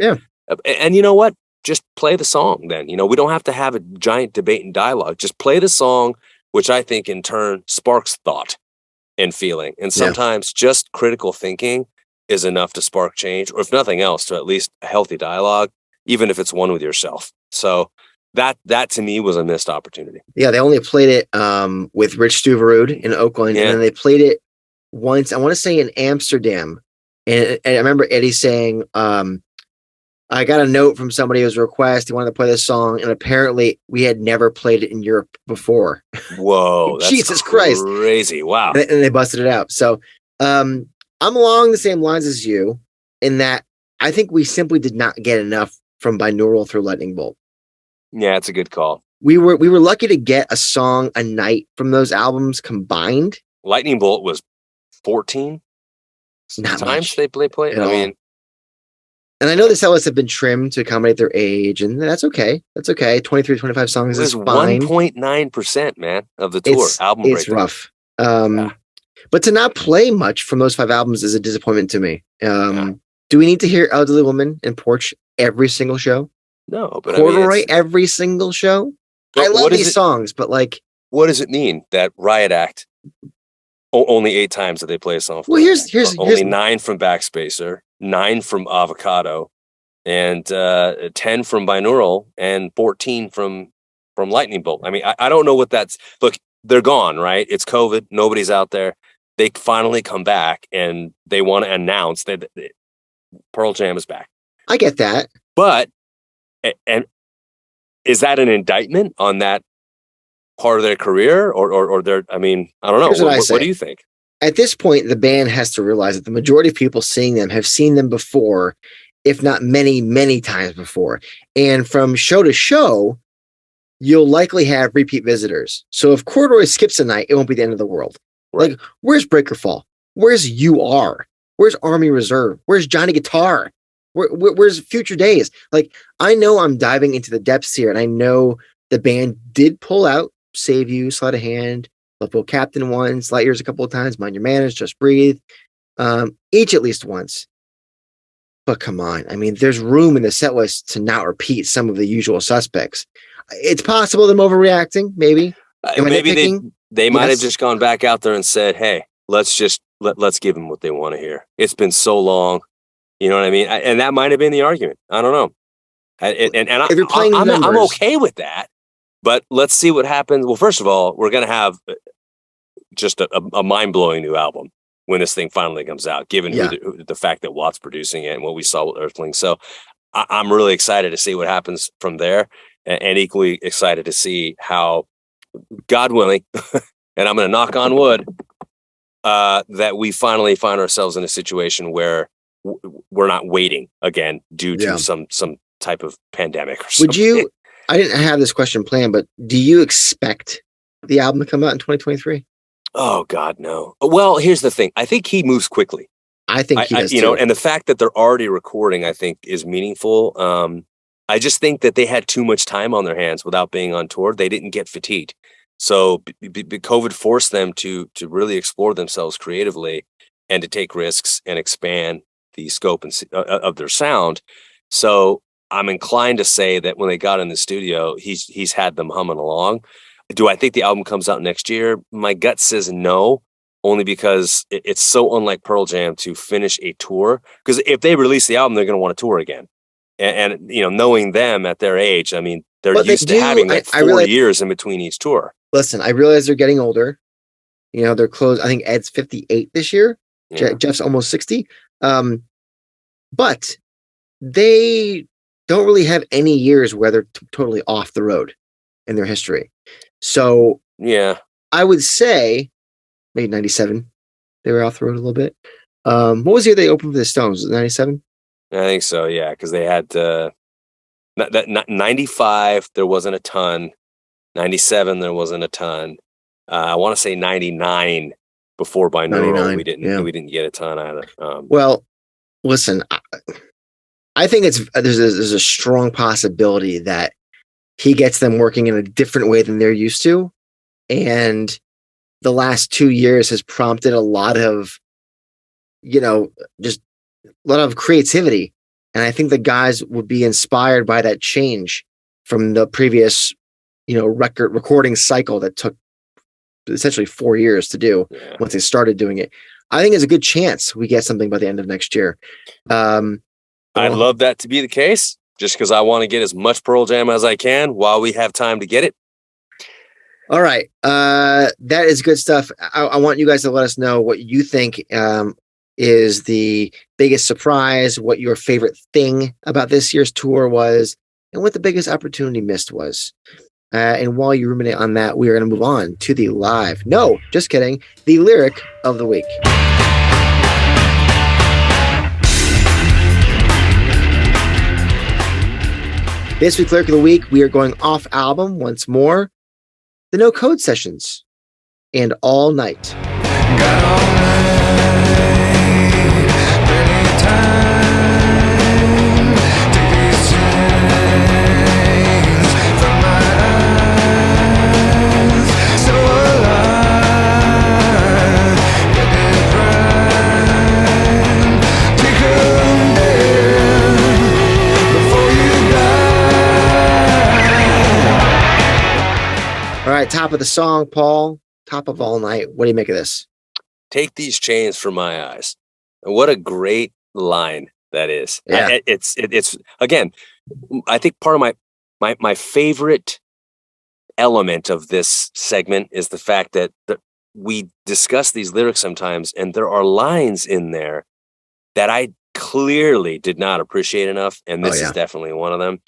and you know what? Just play the song. Then we don't have to have a giant debate and dialogue. Just play the song, which I think in turn sparks thought and feeling. And sometimes just critical thinking is enough to spark change, or if nothing else, to at least a healthy dialogue, even if it's one with yourself. So that to me was a missed opportunity. Yeah, they only played it with Rich Stuverud in Oakland, and then they played it once, I want to say in Amsterdam. And I remember Eddie saying, I got a note from somebody who was a request. He wanted to play this song, and apparently we had never played it in Europe before. Whoa, that's Jesus Christ. Crazy. Wow. And they busted it out. So I'm along the same lines as you in that I think we simply did not get enough from Binaural through Lightning Bolt. Yeah, it's a good call. We were lucky to get a song a night from those albums combined. Lightning Bolt was 14 times they played. I mean, and I know the set lists have been trimmed to accommodate their age, and that's okay. That's okay. 23, 25 songs is fine. 1.9%, man, of the tour album. It's rough. But to not play much from those 5 albums is a disappointment to me. Do we need to hear Elderly Woman and Porch every single show? No, but Corduroy every single show? I love these songs, but like, what does it mean that Riot Act only 8 times that they play a song? Well, here's only 9 from Backspacer, 9 from Avocado, and 10 from Binaural, and 14 from Lightning Bolt. I mean, I don't know what that's. Look, they're gone, right? It's COVID. Nobody's out there. They finally come back, and they want to announce that Pearl Jam is back. I get that, but and is that an indictment on that part of their career or their, I mean, I don't know. Here's what I say. What do you think? At this point, the band has to realize that the majority of people seeing them have seen them before, if not many, many times before. And from show to show, you'll likely have repeat visitors. So if Corduroy skips a night, it won't be the end of the world. Right. Like, where's Breaker Fall? Where's You Are? Where's Army Reserve? Where's Johnny Guitar? Where's Future Days? Like, I know I'm diving into the depths here, and I know the band did pull out Save You, Sleight of Hand, Buffalo Captain once, Light Years a couple of times, Mind Your Manners, Just Breathe, each at least once. But come on, I mean, there's room in the set list to not repeat some of the usual suspects. It's possible I'm overreacting, maybe. Maybe they might have just gone back out there and said, "Hey, let's give them what they want to hear. It's been so long." You know what I mean? And that might have been the argument. I don't know. If you're playing I'm okay with that. But let's see what happens. Well, first of all, we're going to have just a mind-blowing new album when this thing finally comes out, given the fact that Watt's producing it and what we saw with Earthlings. So I'm really excited to see what happens from there, and equally excited to see how, God willing, and I'm going to knock on wood, that we finally find ourselves in a situation where we're not waiting again due to some type of pandemic or something. Would you... I didn't have this question planned, but do you expect the album to come out in 2023? Oh God, no. Well, here's the thing. I think he moves quickly. I think he does too. And the fact that they're already recording, I think, is meaningful. I just think that they had too much time on their hands without being on tour. They didn't get fatigued. So COVID forced them to really explore themselves creatively and to take risks and expand the scope of their sound. So I'm inclined to say that when they got in the studio, he's had them humming along. Do I think the album comes out next year? My gut says no, only because it's so unlike Pearl Jam to finish a tour. Because if they release the album, they're going to want to tour again. And knowing them at their age, I mean, they're used to having like 4 years in between each tour. Listen, I realize they're getting older. They're close. I think Ed's 58 this year. Yeah. Jeff's almost 60. But they don't really have any years where they're totally off the road in their history. So yeah, I would say maybe 97. They were off the road a little bit. What was the year they opened for the Stones? Was it 97? I think so. Yeah. Cause they had, 95, there wasn't a ton. 97, there wasn't a ton. I want to say 99 before binaural. We didn't get a ton either. Well, listen, I think there's a strong possibility that he gets them working in a different way than they're used to. And the last 2 years has prompted a lot of, just a lot of creativity. And I think the guys would be inspired by that change from the previous, recording cycle that took essentially 4 years to do once they started doing it. I think there's a good chance we get something by the end of next year. I'd love that to be the case, just because I want to get as much Pearl Jam as I can while we have time to get it. All right. That is good stuff. I want you guys to let us know what you think is the biggest surprise, what your favorite thing about this year's tour was, and what the biggest opportunity missed was. And while you ruminate on that, we are going to move on to the the lyric of the week. This week's lyric of the week, we are going off album once more. The No Code Sessions and All Night. All right, top of the song, Paul. Top of All Night. What do you make of this? Take these chains from my eyes. And what a great line that is. Yeah. It's again, I think part of my favorite element of this segment is the fact that we discuss these lyrics sometimes, and there are lines in there that I clearly did not appreciate enough, and this is definitely one of them.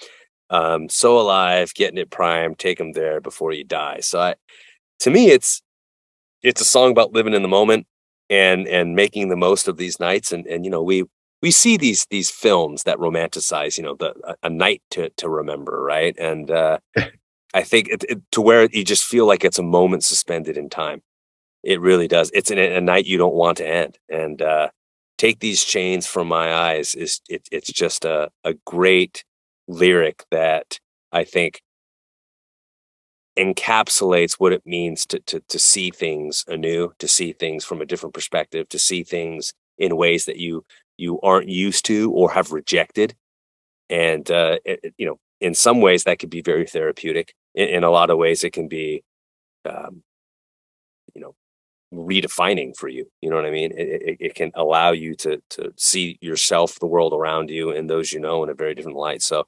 So alive, getting it primed, take them there before you die. So to me, it's a song about living in the moment and making the most of these nights. And we see these films that romanticize, a night to remember, right? And I think to where you just feel like it's a moment suspended in time. It really does. It's a night you don't want to end. And take these chains from my eyes it's just a great lyric that I think encapsulates what it means to see things anew, to see things from a different perspective, to see things in ways that you aren't used to or have rejected. And in some ways that could be very therapeutic. In a lot of ways it can be redefining for you. You know what I mean? It can allow you to see yourself, the world around you, and those in a very different light. So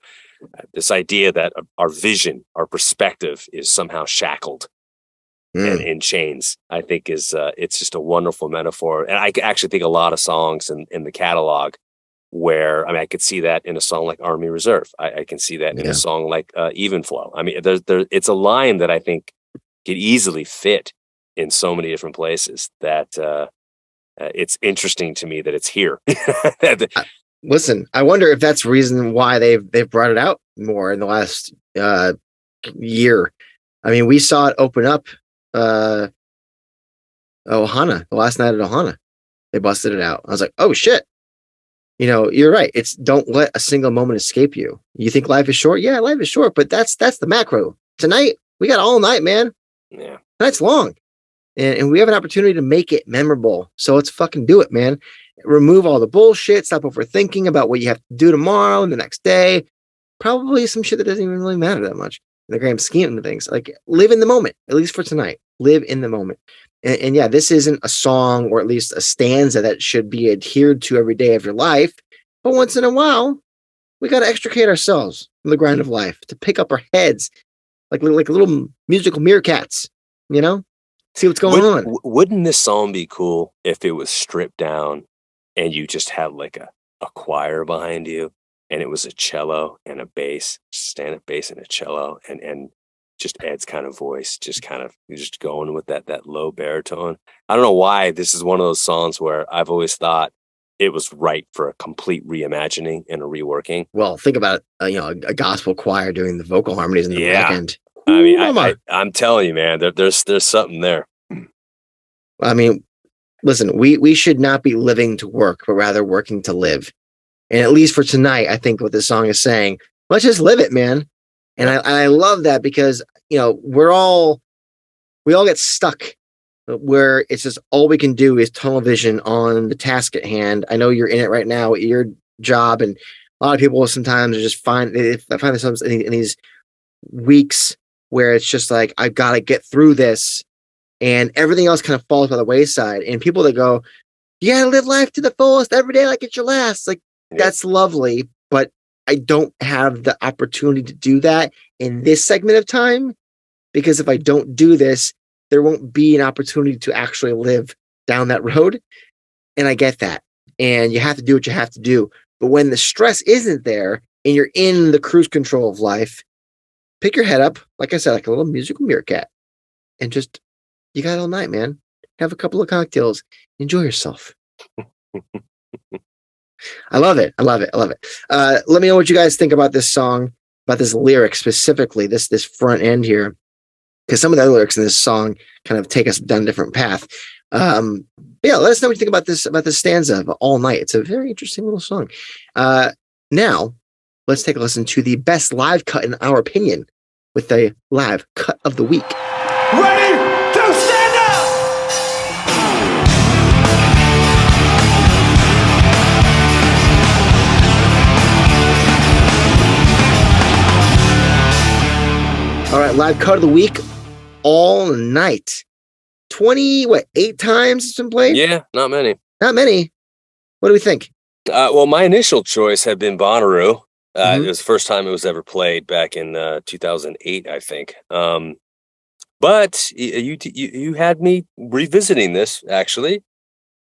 this idea that our vision, our perspective is somehow shackled and in chains, I think is it's just a wonderful metaphor. And I actually think a lot of songs in the catalog where, I could see that in a song like Army Reserve. I can see that in a song like Even Flow. It's a line that I think could easily fit in so many different places that it's interesting to me that it's here. Listen, I wonder if that's the reason why they've brought it out more in the last year. We saw it open up Ohana, the last night at Ohana. They busted it out. I was like, oh shit. You're right. It's don't let a single moment escape you. You think life is short? Yeah, life is short, but that's the macro. Tonight, we got all night, man. Yeah. Tonight's long. And we have an opportunity to make it memorable. So let's fucking do it, man. Remove all the bullshit. Stop overthinking about what you have to do tomorrow and the next day. Probably some shit that doesn't even really matter that much in the grand scheme of things. Like, live in the moment, at least for tonight. Live in the moment. And yeah, this isn't a song or at least a stanza that should be adhered to every day of your life. But once in a while, we got to extricate ourselves from the grind of life, to pick up our heads like little musical meerkats, see what's going on. Wouldn't this song be cool if it was stripped down and you just had like a choir behind you, and it was a cello and a bass, stand-up bass and a cello, and just Ed's kind of voice, just going with that low baritone. I don't know why this is one of those songs where I've always thought it was right for a complete reimagining and a reworking. Well, think about a gospel choir doing the vocal harmonies in the back end. I'm telling you, man, there's something there. Listen, we should not be living to work, but rather working to live. And at least for tonight, I think what this song is saying, let's just live it, man. And I love that because, we all get stuck where it's just all we can do is tunnel vision on the task at hand. I know you're in it right now at your job, and a lot of people sometimes just find themselves in these weeks where it's just like, I've got to get through this, and everything else kind of falls by the wayside. And people that go, you got to live life to the fullest every day like it's your last. Like, that's lovely, but I don't have the opportunity to do that in this segment of time, because if I don't do this, there won't be an opportunity to actually live down that road. And I get that. And you have to do what you have to do. But when the stress isn't there and you're in the cruise control of life, pick your head up, like I said, like a little musical meerkat, and just, you got all night, man. Have a couple of cocktails. Enjoy yourself. I love it. Let me know what you guys think about this song, about this lyric specifically, this front end here, because some of the other lyrics in this song kind of take us down a different path. Let us know what you think about this stanza of All Night. It's a very interesting little song. Now, let's take a listen to the best live cut in our opinion with the live cut of the week. Ready to stand up! All right, live cut of the week, All Night. 8 times it's been played? Yeah, not many. What do we think? Well, my initial choice had been Bonnaroo. It was the first time it was ever played back in 2008, I think. But you had me revisiting this actually,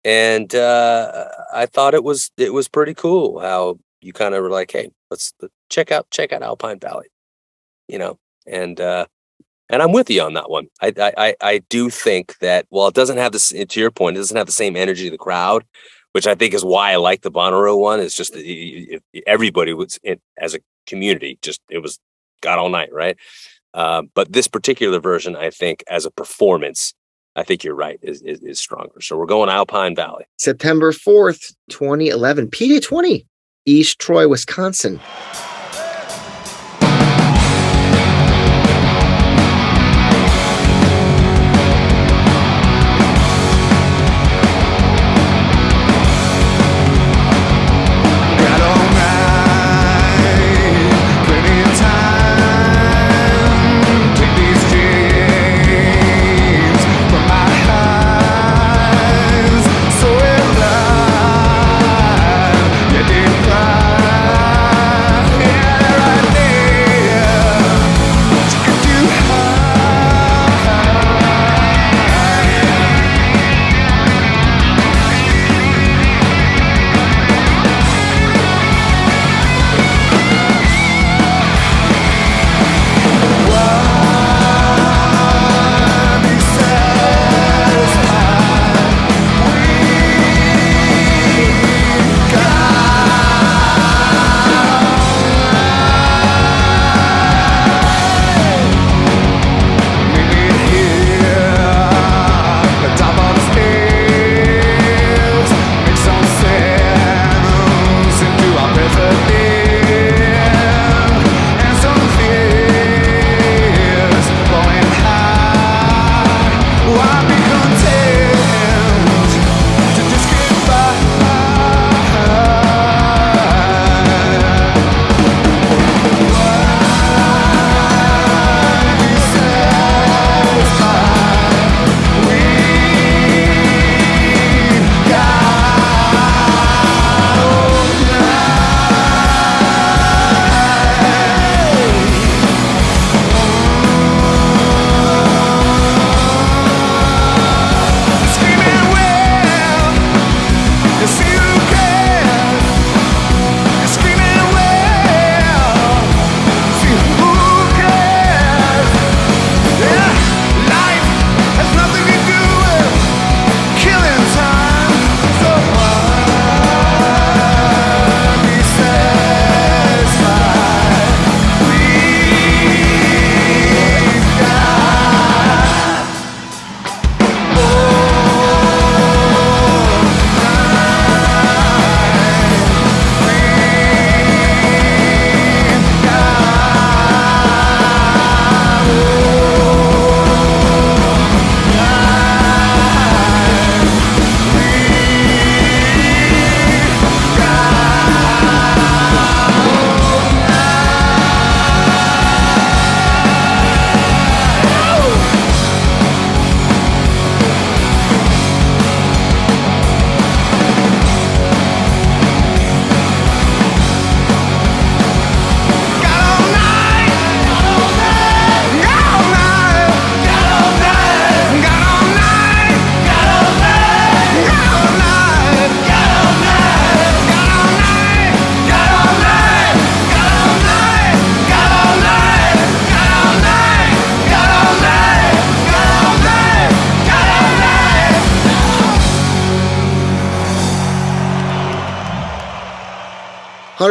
and I thought it was pretty cool how you kind of were like, hey, Let's check out Alpine Valley, and I'm with you on that one. I do think that while it doesn't have this, to your point, it doesn't have the same energy of the crowd, which I think is why I like the Bonnaroo one. It's just that everybody was as a community, it was God all night, right? But this particular version, I think, as a performance, I think you're right, is stronger. So we're going Alpine Valley. September 4th, 2011, PJ20, East Troy, Wisconsin.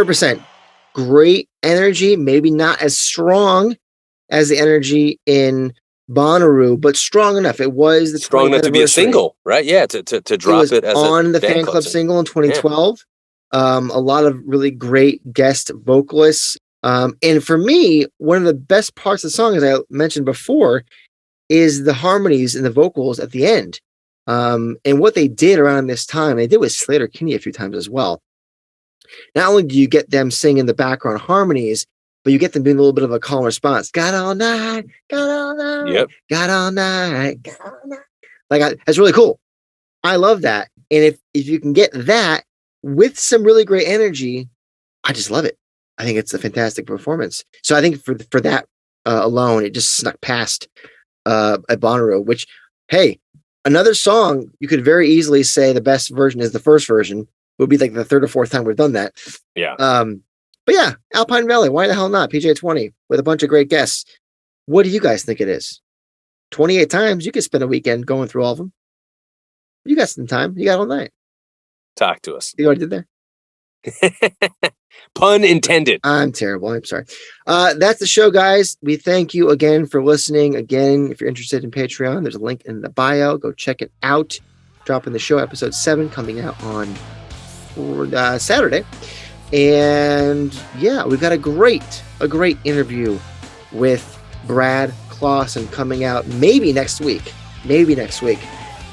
%. Great energy, maybe not as strong as the energy in Bonnaroo, but strong enough. It was the strong enough to be a single, right? Yeah, to drop it as on the fan club single in 2012. Yeah. A lot of really great guest vocalists. And for me, one of the best parts of the song, as I mentioned before, is the harmonies and the vocals at the end. And what they did around this time, they did with Slater Kinney a few times as well. Not only do you get them singing the background harmonies, but you get them doing a little bit of a call and response. Got all night, got all night, yep. Got all night, got all night. That's really cool. I love that. And if you can get that with some really great energy, I just love it. I think it's a fantastic performance. So I think for that alone, it just snuck past at Bonnaroo, which, hey, another song you could very easily say the best version is the first version. It would be like the third or fourth time we've done that. Yeah. But yeah, Alpine Valley, why the hell not? PJ 20 with a bunch of great guests. What do you guys think it is? 28 times, you could spend a weekend going through all of them. You got some time. You got all night. Talk to us. You already did there? Pun intended. I'm terrible. I'm sorry. That's the show, guys. We thank you again for listening. Again, if you're interested in Patreon, there's a link in the bio. Go check it out. Dropping the show, episode 7, coming out on Saturday. And yeah, we've got a great interview with Brad Clausen coming out maybe next week.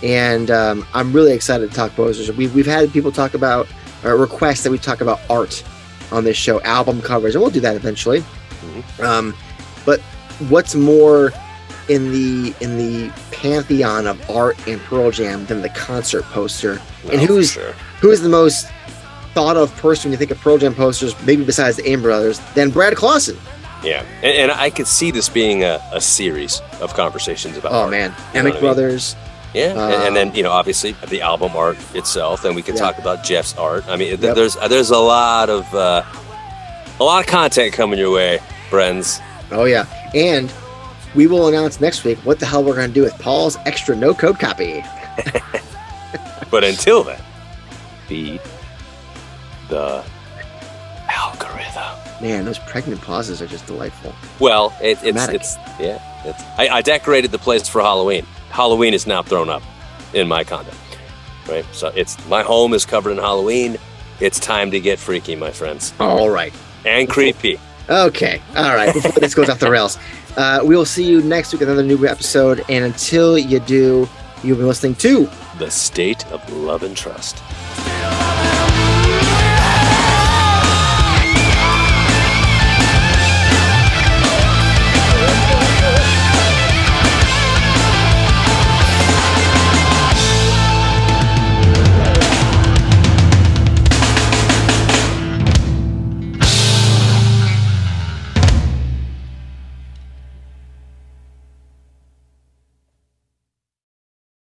And I'm really excited to talk Bozers. We've had people talk about requests that we talk about art on this show, album covers, and we'll do that eventually. Mm-hmm. But what's more in the pantheon of art and Pearl Jam than the concert poster? And who is the most thought of person when you think of Pearl Jam posters, maybe besides the Aim Brothers, than Brad Clausen? Yeah, and I could see this being a series of conversaes about art. Man, Emick Brothers. Yeah, and then obviously the album art itself, and we could talk about Jeff's art. I mean, there's a lot of content coming your way, friends. Oh yeah, and we will announce next week what the hell we're going to do with Paul's extra no code copy. But until then, feed the algorithm. Man, those pregnant pauses are just delightful. Well, I decorated the place for Halloween. Halloween is now thrown up in my condo, right? So my home is covered in Halloween. It's time to get freaky, my friends. All right. And creepy. Okay. All right. Before this goes off the rails, we will see you next week with another new episode. And until you do, you'll be listening to The State of Love and Trust.